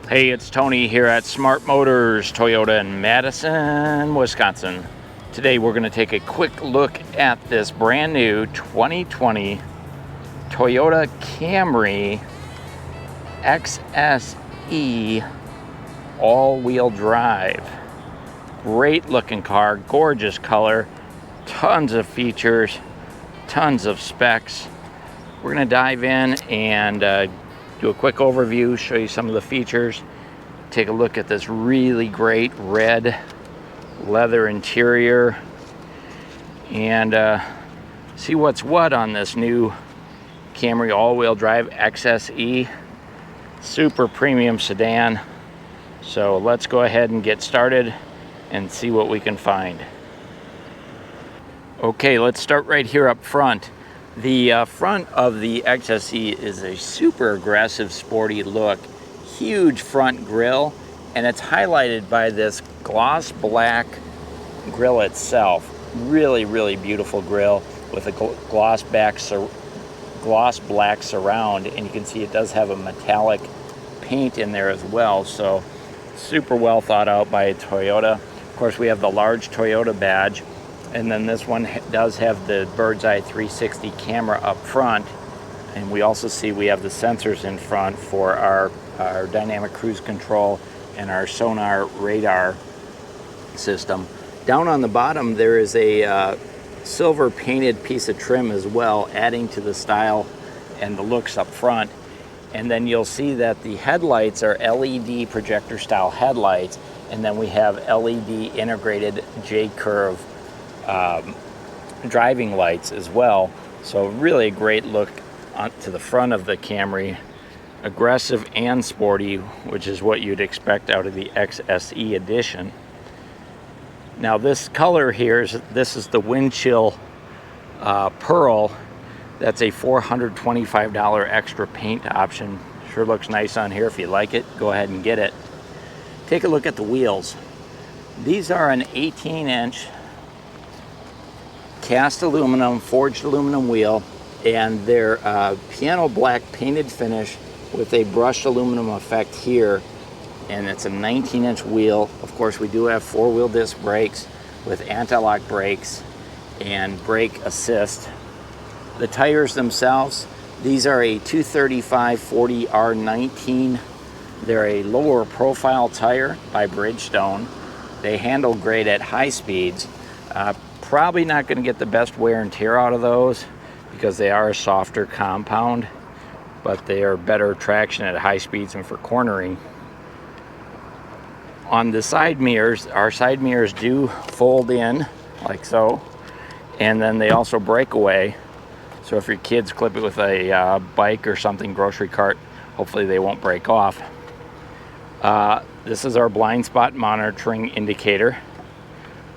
Hey, it's Tony here at Smart Motors Toyota in Madison, Wisconsin. Today we're going to take a quick look at this brand new 2020 Toyota Camry XSE all-wheel drive. Great looking car, gorgeous color, tons of features, tons of specs. We're going to dive in and do a quick overview, show you some of the features, take a look at this really great red leather interior, and see what's what on this new Camry all-wheel drive XSE. Super premium sedan. So let's go ahead and get started and see what we can find. Okay, let's start right here up front. The front of the XSE is a super aggressive, sporty look. Huge front grille, and it's highlighted by this gloss black grille itself. Really, really beautiful grille with a gloss black surround, and you can see it does have a metallic paint in there as well. So super well thought out by Toyota. Of course, we have the large Toyota badge. And then this one does have the bird's eye 360 camera up front. And we also see we have the sensors in front for our dynamic cruise control and our sonar radar system. Down on the bottom, there is a silver painted piece of trim as well, adding to the style and the looks up front. And then you'll see that the headlights are LED projector style headlights. And then we have LED integrated J-curve driving lights as well. So really a great look to the front of the Camry, aggressive and sporty, which is what you'd expect out of the XSE edition. Now this color here this is the wind chill pearl. That's a $425 extra paint option. Sure looks nice on here. If you like it, go ahead and get it. Take a look at the wheels. These are an 18-inch cast aluminum, forged aluminum wheel, and they're piano black painted finish with a brushed aluminum effect here, and it's a 19-inch wheel. Of course, we do have four-wheel disc brakes with anti-lock brakes and brake assist. The tires themselves, these are a 235/40 R19. They're a lower profile tire by Bridgestone. They handle great at high speeds. Probably not going to get the best wear and tear out of those because they are a softer compound, but they are better traction at high speeds and for cornering. On the side mirrors, our side mirrors do fold in like so, and then they also break away. So if your kids clip it with a bike or something, grocery cart, hopefully they won't break off. This is our blind spot monitoring indicator.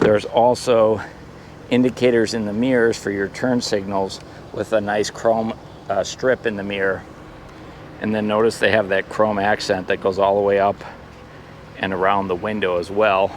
There's also indicators in the mirrors for your turn signals with a nice chrome strip in the mirror. And then notice they have that chrome accent that goes all the way up and around the window as well.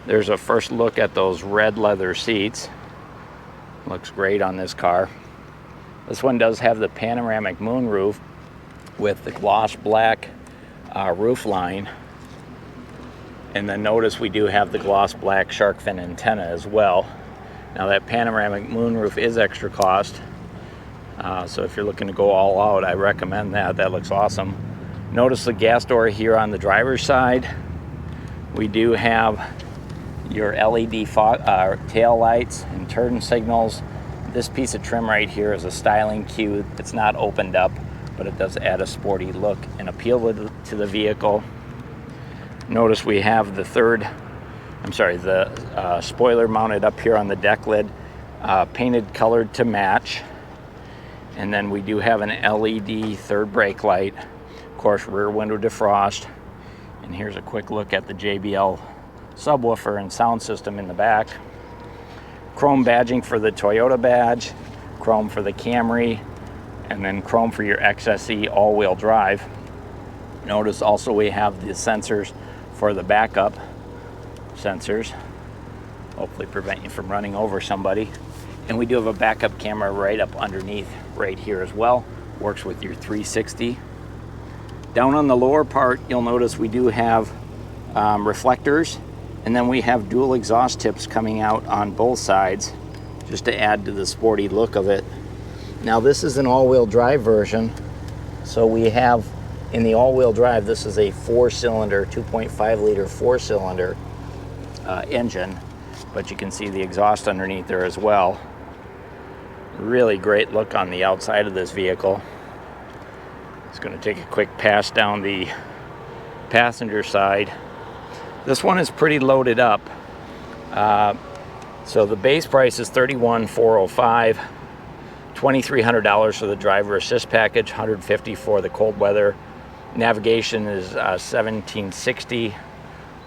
There's a first look at those red leather seats. Looks great on this car. This one does have the panoramic moonroof with the gloss black roof line. And then notice we do have the gloss black shark fin antenna as well. Now that panoramic moonroof is extra cost. So if you're looking to go all out, I recommend that. That looks awesome. Notice the gas door here on the driver's side. We do have your LED tail lights and turn signals. This piece of trim right here is a styling cue. It's not opened up, but it does add a sporty look and appeal to the vehicle. Notice we have the spoiler mounted up here on the deck lid, painted colored to match. And then we do have an LED third brake light, of course rear window defrost. And here's a quick look at the JBL subwoofer and sound system in the back. Chrome badging for the Toyota badge, chrome for the Camry, and then chrome for your XSE all-wheel drive. Notice also we have the sensors for the backup sensors, hopefully prevent you from running over somebody. And we do have a backup camera right up underneath right here as well. Works with your 360. Down on the lower part, you'll notice we do have reflectors, and then we have dual exhaust tips coming out on both sides just to add to the sporty look of it. Now this is an all-wheel drive version, so we have in the all-wheel drive, this is a 4-cylinder, 2.5 liter 4-cylinder engine, but you can see the exhaust underneath there as well. Really great look on the outside of this vehicle. It's going to take a quick pass down the passenger side. This one is pretty loaded up. So the base price is $31,405, $2,300 for the driver assist package, $150 for the cold weather. Navigation is $1,760,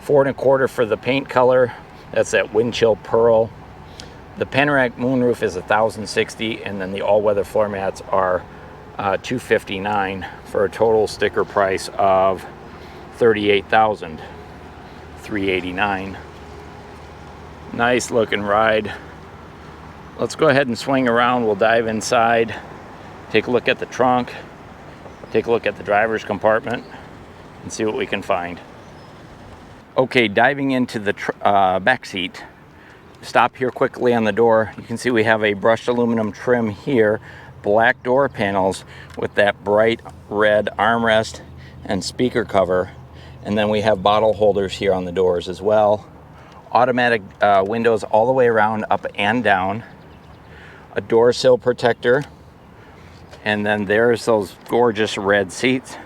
$4 1/4 for the paint color. That's that wind chill pearl. The panoramic moonroof is $1,060, and then the all-weather floor mats are $259 for a total sticker price of $38,389. Nice looking ride. Let's go ahead and swing around. We'll dive inside, take a look at the trunk, take a look at the driver's compartment, and see what we can find. Okay, diving into the back seat. Stop here quickly on the door. You can see we have a brushed aluminum trim here, black door panels with that bright red armrest and speaker cover, and then we have bottle holders here on the doors as well. Automatic windows all the way around, up and down. A door sill protector, and then there's those gorgeous red seats.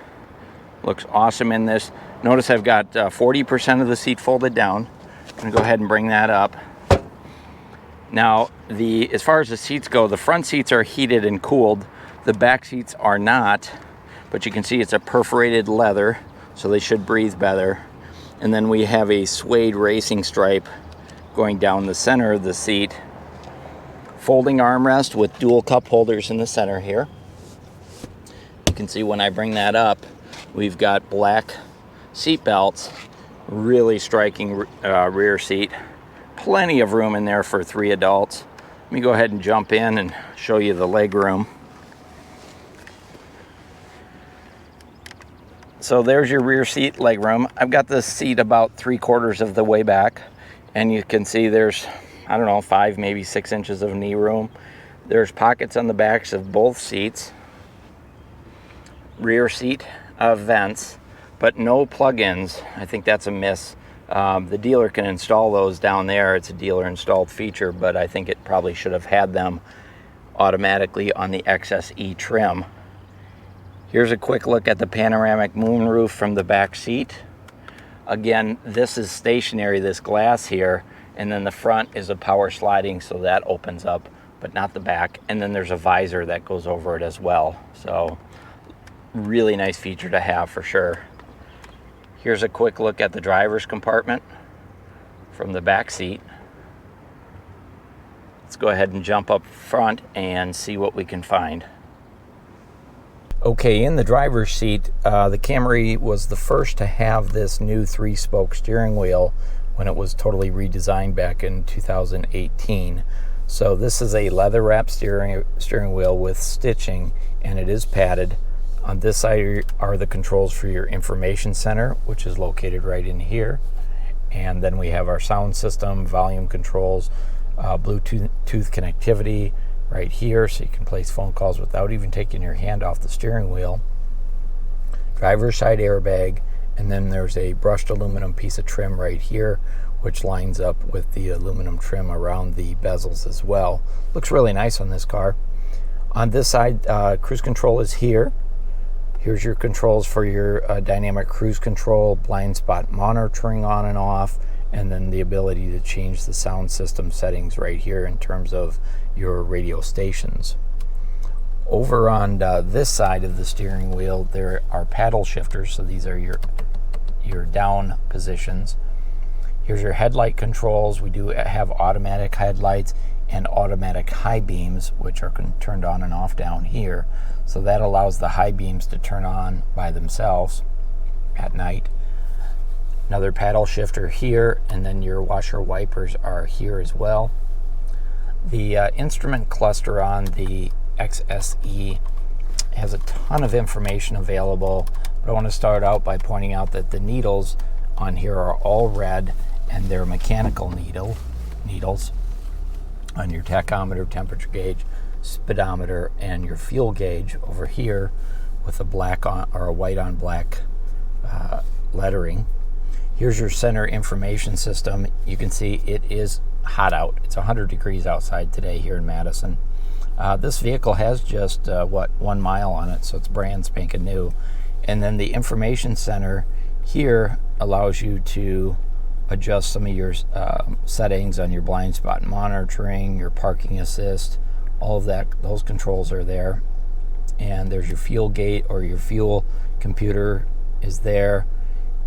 Looks awesome in this. Notice I've got 40% of the seat folded down. I'm gonna go ahead and bring that up. Now, as far as the seats go, the front seats are heated and cooled. The back seats are not, but you can see it's a perforated leather, so they should breathe better. And then we have a suede racing stripe going down the center of the seat. Folding armrest with dual cup holders in the center here. You can see when I bring that up, we've got black seat belts, really striking rear seat. Plenty of room in there for 3 adults. Let me go ahead and jump in and show you the leg room. So there's your rear seat leg room. I've got this seat about 3/4 of the way back, and you can see there's, I don't know, 5, maybe 6 inches of knee room. There's pockets on the backs of both seats. Rear seat vents, but no plug-ins. I think that's a miss. The dealer can install those down there. It's a dealer installed feature, but I think it probably should have had them automatically on the XSE trim. Here's a quick look at the panoramic moonroof from the back seat. Again, this is stationary, this glass here, and then the front is a power sliding, so that opens up, but not the back. And then there's a visor that goes over it as well. So really nice feature to have for sure. Here's a quick look at the driver's compartment from the back seat. Let's go ahead and jump up front and see what we can find. Okay, in the driver's seat, the Camry was the first to have this new 3-spoke steering wheel when it was totally redesigned back in 2018. So this is a leather wrap steering wheel with stitching, and it is padded. On this side are the controls for your information center, which is located right in here. And then we have our sound system, volume controls, Bluetooth connectivity right here, so you can place phone calls without even taking your hand off the steering wheel. Driver's side airbag, and then there's a brushed aluminum piece of trim right here, which lines up with the aluminum trim around the bezels as well. Looks really nice on this car. On this side, cruise control is here. Here's your controls for your dynamic cruise control, blind spot monitoring on and off, and then the ability to change the sound system settings right here in terms of your radio stations. Over on this side of the steering wheel, there are paddle shifters, so these are your down positions. Here's your headlight controls. We do have automatic headlights and automatic high beams, which are turned on and off down here. So that allows the high beams to turn on by themselves at night. Another paddle shifter here, and then your washer wipers are here as well. The instrument cluster on the XSE has a ton of information available. But I want to start out by pointing out that the needles on here are all red, and they're mechanical needles on your tachometer, temperature gauge, speedometer, and your fuel gauge over here with a black on or a white on black lettering. Here's your center information system. You can see it is hot out. It's 100 degrees outside today here in Madison. This vehicle has just 1 mile on it, so it's brand spanking new. And then the information center here allows you to adjust some of your settings on your blind spot monitoring, your parking assist, all of that. Those controls are there. And there's your fuel gate, or your fuel computer is there.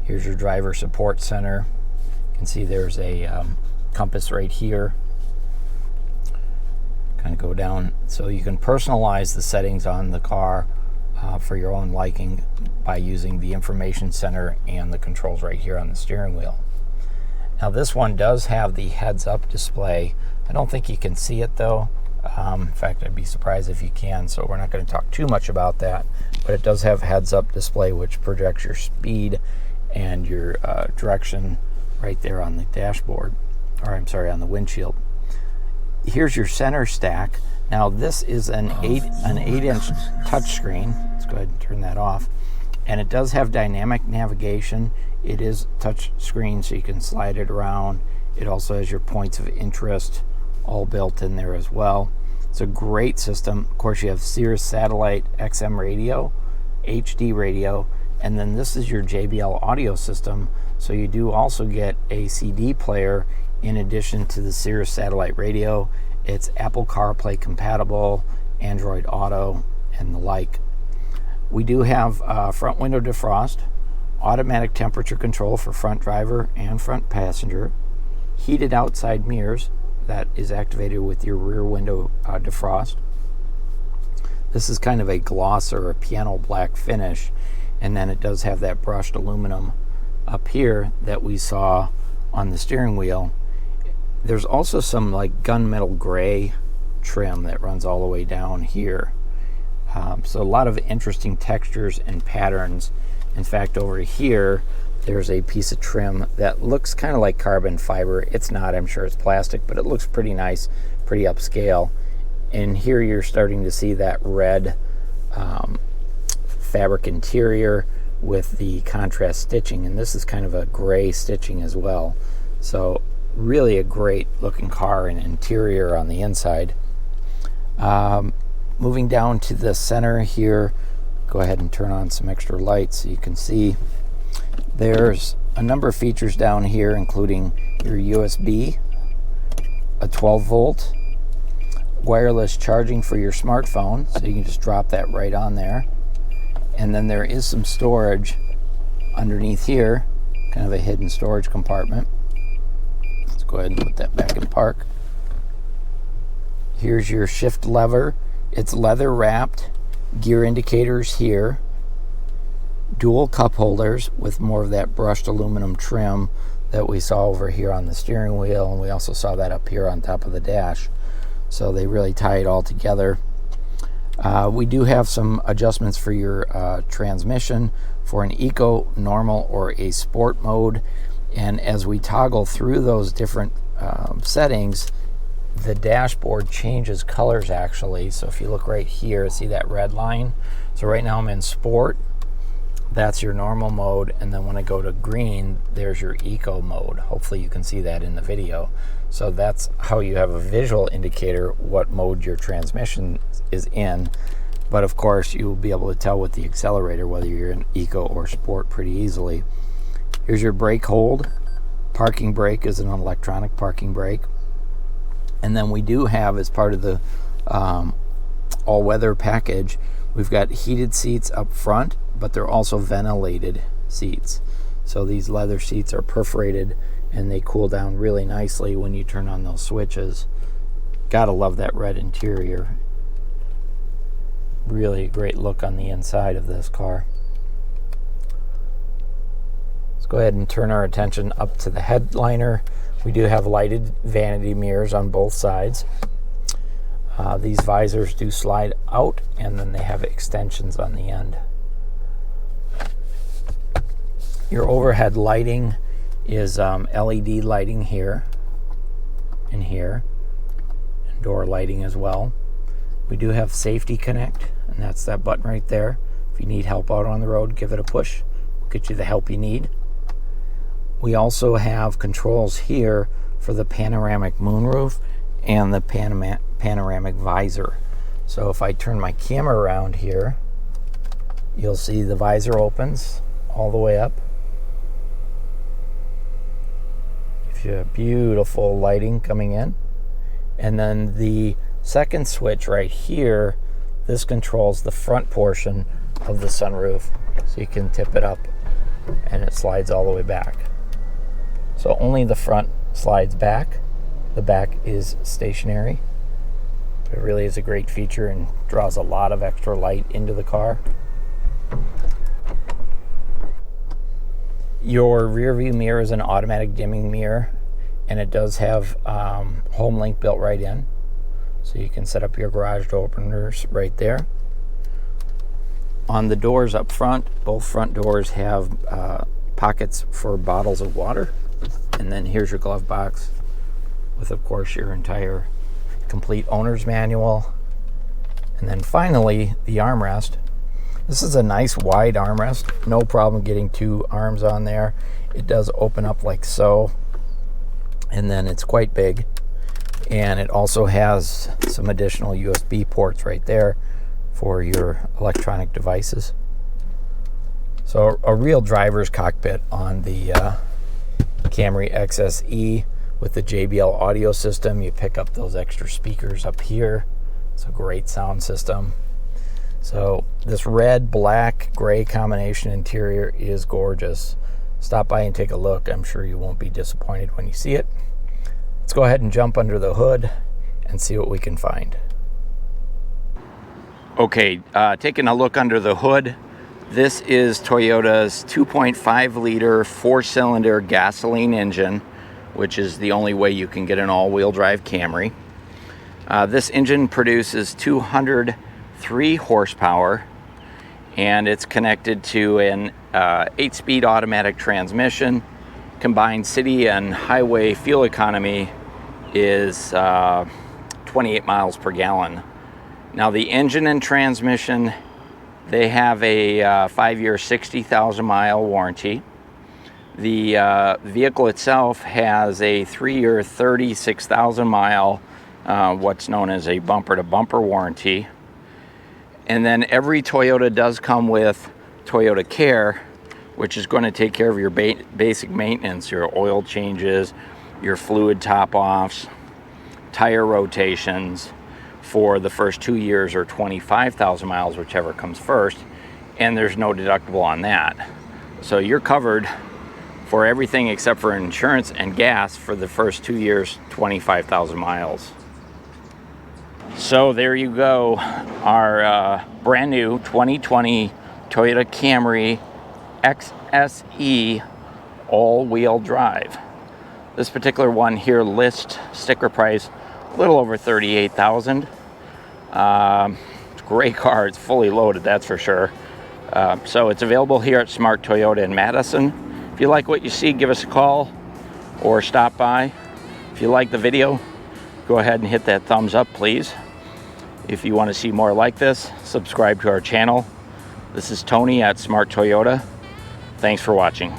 Here's your driver support center. You can see there's a compass right here. Kind of go down, so you can personalize the settings on the car for your own liking by using the information center and the controls right here on the steering wheel. Now this one does have the heads-up display. I don't think you can see it though. In fact, I'd be surprised if you can, so we're not going to talk too much about that. But it does have heads-up display, which projects your speed and your direction right there on the dashboard, or I'm sorry, on the windshield. Here's your center stack. Now this is an 8-inch touchscreen. Let's go ahead and turn that off. And it does have dynamic navigation. It is touch screen, so you can slide it around. It also has your points of interest all built in there as well. It's a great system. Of course, you have Sirius satellite XM radio, HD radio, and then this is your JBL audio system. So you do also get a CD player in addition to the Sirius satellite radio. It's Apple CarPlay compatible, Android Auto, and the like. We do have front window defrost, automatic temperature control for front driver and front passenger, heated outside mirrors that is activated with your rear window defrost. This is kind of a gloss or a piano black finish, and then it does have that brushed aluminum up here that we saw on the steering wheel. There's also some like gunmetal gray trim that runs all the way down here. So a lot of interesting textures and patterns. In fact, over here, there's a piece of trim that looks kind of like carbon fiber. It's not, I'm sure it's plastic, but it looks pretty nice, pretty upscale. And here you're starting to see that red fabric interior with the contrast stitching. And this is kind of a gray stitching as well. So really a great looking car and interior on the inside. Moving down to the center here, go ahead and turn on some extra lights so you can see. There's a number of features down here, including your USB, a 12-volt, wireless charging for your smartphone, so you can just drop that right on there. And then there is some storage underneath here, kind of a hidden storage compartment. Let's go ahead and put that back in park. Here's your shift lever. It's leather wrapped, gear indicators here, dual cup holders with more of that brushed aluminum trim that we saw over here on the steering wheel, and we also saw that up here on top of the dash. So they really tie it all together. We do have some adjustments for your transmission for an eco, normal, or a sport mode. And as we toggle through those different settings, the dashboard changes colors actually. So if you look right here, see that red line? So right now I'm in sport. That's your normal mode. And then when I go to green, there's your eco mode. Hopefully you can see that in the video. So that's how you have a visual indicator what mode your transmission is in. But of course you'll be able to tell with the accelerator whether you're in eco or sport pretty easily. Here's your brake hold. Parking brake is an electronic parking brake. And then we do have, as part of the all-weather package, we've got heated seats up front, but they're also ventilated seats. So these leather seats are perforated and they cool down really nicely when you turn on those switches. Gotta love that red interior. Really a great look on the inside of this car. Let's go ahead and turn our attention up to the headliner. We do have lighted vanity mirrors on both sides. These visors do slide out, and then they have extensions on the end. Your overhead lighting is LED lighting here and here, and door lighting as well. We do have Safety Connect, and that's that button right there. If you need help out on the road, give it a push. We'll get you the help you need. We also have controls here for the panoramic moonroof and the panoramic visor. So if I turn my camera around here, you'll see the visor opens all the way up. Gives you a beautiful lighting coming in. And then the second switch right here, this controls the front portion of the sunroof. So you can tip it up and it slides all the way back. So only the front slides back. The back is stationary. It really is a great feature and draws a lot of extra light into the car. Your rear view mirror is an automatic dimming mirror, and it does have home link built right in. So you can set up your garage door openers right there. On the doors up front, both front doors have pockets for bottles of water. And then here's your glove box with, of course, your entire complete owner's manual. And then finally, the armrest. This is a nice wide armrest. No problem getting two arms on there. It does open up like so. And then it's quite big. And it also has some additional USB ports right there for your electronic devices. So a real driver's cockpit on the Camry XSE with the JBL audio system. You pick up those extra speakers up here. It's a great sound system. So this red, black, gray combination interior is gorgeous. Stop by and take a look. I'm sure you won't be disappointed when you see it. Let's go ahead and jump under the hood and see what we can find. Okay, taking a look under the hood. This is Toyota's 2.5 liter 4-cylinder gasoline engine, which is the only way you can get an all-wheel drive Camry. This engine produces 203 horsepower, and it's connected to an 8-speed automatic transmission. Combined city and highway fuel economy is 28 miles per gallon. Now the engine and transmission, they have a 5-year 60,000 mile warranty. The vehicle itself has a 3-year 36,000 mile what's known as a bumper to bumper warranty. And then every Toyota does come with Toyota Care, which is going to take care of your basic maintenance, your oil changes, your fluid top-offs, tire rotations for the first 2 years or 25,000 miles, whichever comes first, and there's no deductible on that. So you're covered for everything except for insurance and gas for the first 2 years, 25,000 miles. So there you go, our brand new 2020 Toyota Camry XSE all-wheel drive. This particular one here list sticker price a little over $38,000. It's a great car. It's fully loaded, that's for sure. So it's available here at Smart Toyota in Madison. If you like what you see, give us a call or stop by. If you like the video, go ahead and hit that thumbs up, please. If you want to see more like this, subscribe to our channel. This is Tony at Smart Toyota. Thanks for watching.